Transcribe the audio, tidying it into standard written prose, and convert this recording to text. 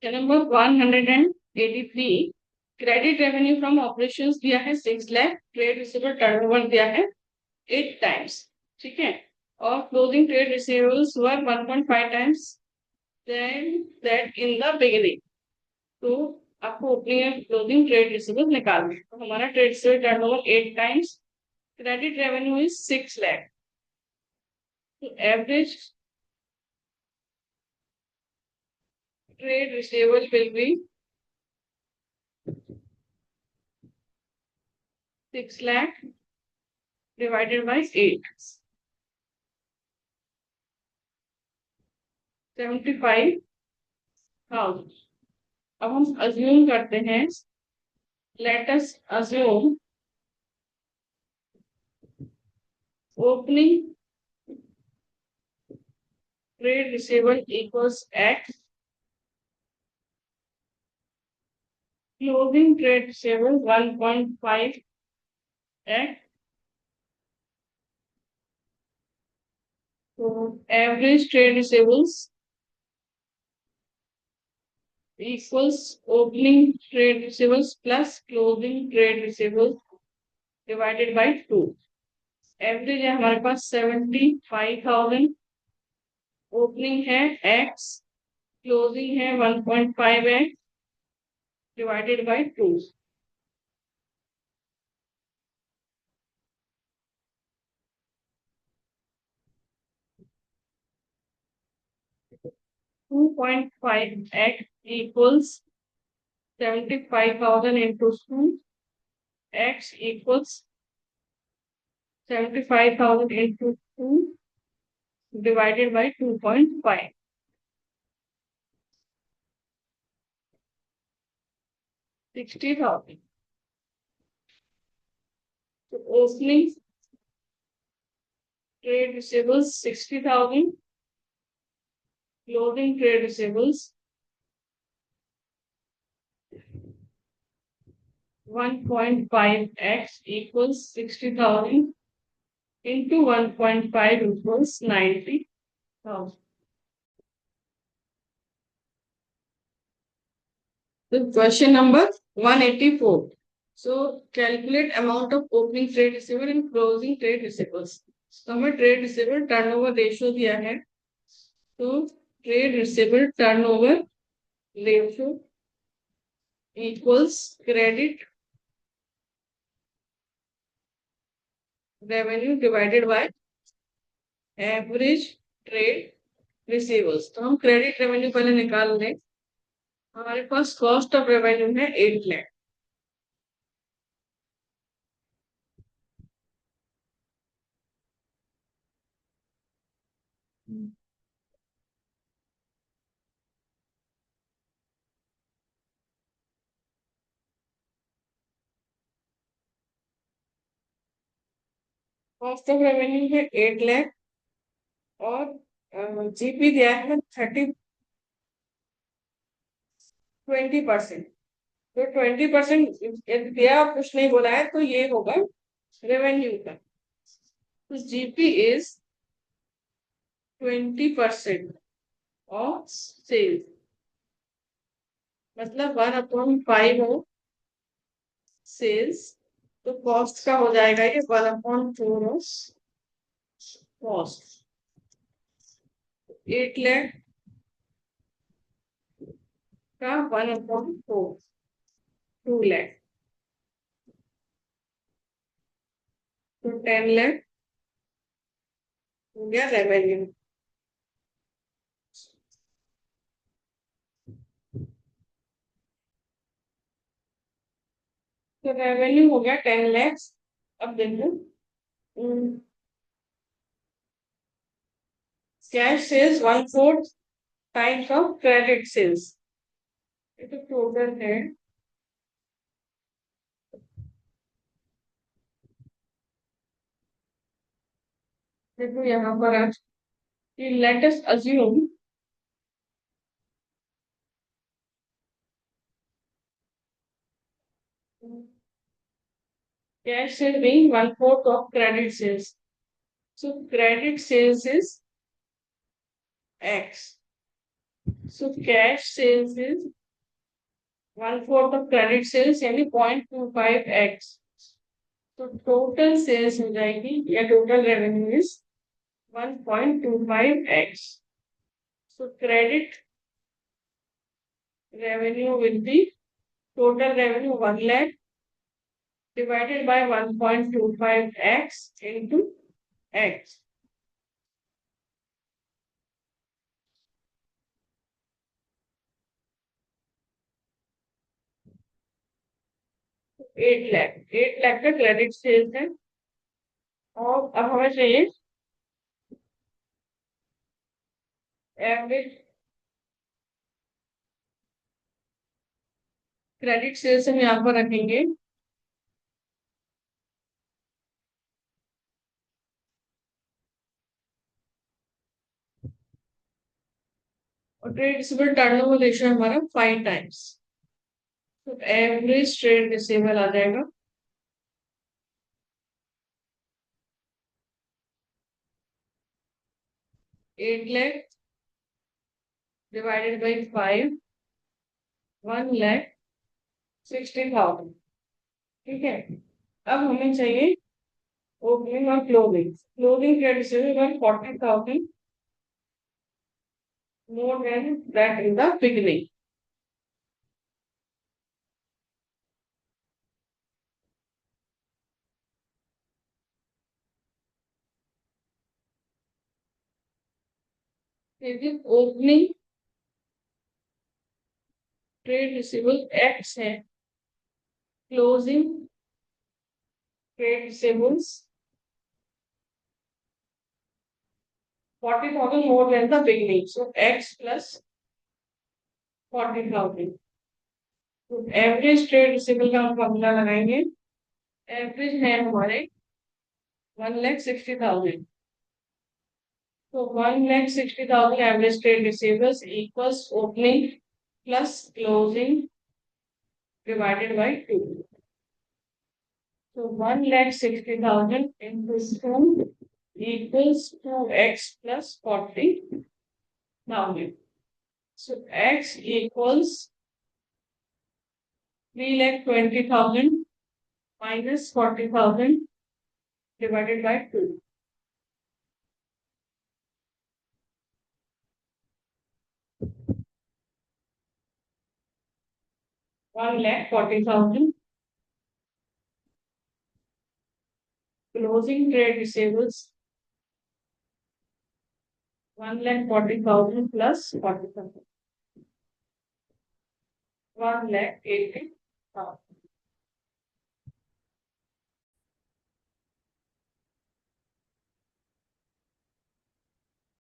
Number 183, credit revenue from operations दिया है 6 lakh, trade receivable turnover दिया है 8 टाइम्स, ठीक है, और closing trade receivables were 1.5 times than that in the beginning. तो आपको opening and closing trade receivable निकालना है। तो हमारा trade receivable turnover 8 times, credit revenue is 6 lakh, तो average trade receivable will be 6 lakh divided by 8, 75,000। अब हम अज्यूम करते हैं, late us assume opening trade receivable equals x, closing trade receivable 1.5x, तो average trade receivables equals opening trade receivables plus closing trade receivables divided by 2। Average है हमारे पास 75,000, opening है x, closing है 1.5x divided by 2। 2.5x equals 75,000 into 2, x equals 75,000 into 2 divided by 2.5, 60,000। तो opening trade receivables 60,000, closing trade receivables 1.5x equals 60,000 into 1.5 equals 90,000। So question number 184. So calculate amount of opening trade receivable and closing trade receivables। तो हमें trade receivable turnover ratio दिया है, तो trade receivable turnover ratio equals credit revenue divided by average trade receivables. तो हम credit revenue पहले निकाल लें। हमारे पास कॉस्ट ऑफ रेवेन्यू है 8 लाख, कॉस्ट ऑफ रेवेन्यू है 8 लाख, और जीपी दिया है 20%। तो 20% दिया, कुछ नहीं बोला है, तो ये होगा रेवेन्यू का। तो जीपी इज 20% ऑफ सेल्स, मतलब 1/5 हो सेल्स, तो कॉस्ट का हो जाएगा ये 1/4 ऑफ कॉस्ट। 8 लाख का 1/4, 2 लाख, तो 10 लाख हो गया रेवेन्यू। तो रेवेन्यू हो गया 10 लाख। अब देखो, cash sales 1/4 times of credit sales, ये तो टोटल है। देखो यहाँ पर आज let us assume cash sale being 1/4 of credit sales. So credit sales is X. So cash sales is 1/4 of credit sales यानी 0.25x. तो टोटल सेल्स हो जाएगी या total revenue is 1.25x. So credit revenue will be total revenue 1 lakh divided by 1.25x into x. Eight lakh का credit sales है. और अब हमें चाहिए एवरेज क्रेडिट सेल्स हम यहाँ पर रखेंगे. और ट्रेड रिसीवेबल टर्नओवर रेशियो हमारा 5 टाइम्स. तो एवरेज ट्रेड रिसीवेबल आ जाएगा 8 लाख डिवाइडेड बाई 5 1,60,000. ठीक है. अब हमें चाहिए ओपनिंग और closing trade receivable 40,000 more than that in the beginning. If opening trade receivable X है, closing trade receivables 40,000 more than the beginning. So X plus 40,000. तो एवरेज ट्रेड रिसीवेबल का हम फॉर्मूला लगाएंगे. एवरेज है हमारे 1,60,000. तो 1,60,000 average trade receivables equals opening plus closing divided by 2. So 1,60,000 into 2 equals 2x plus 40,000. So x equals 3,20,000 minus 40,000 divided by 2. One lakh 40,000. Closing trade receivables 1,40,000 plus 40,000. 1,80,000.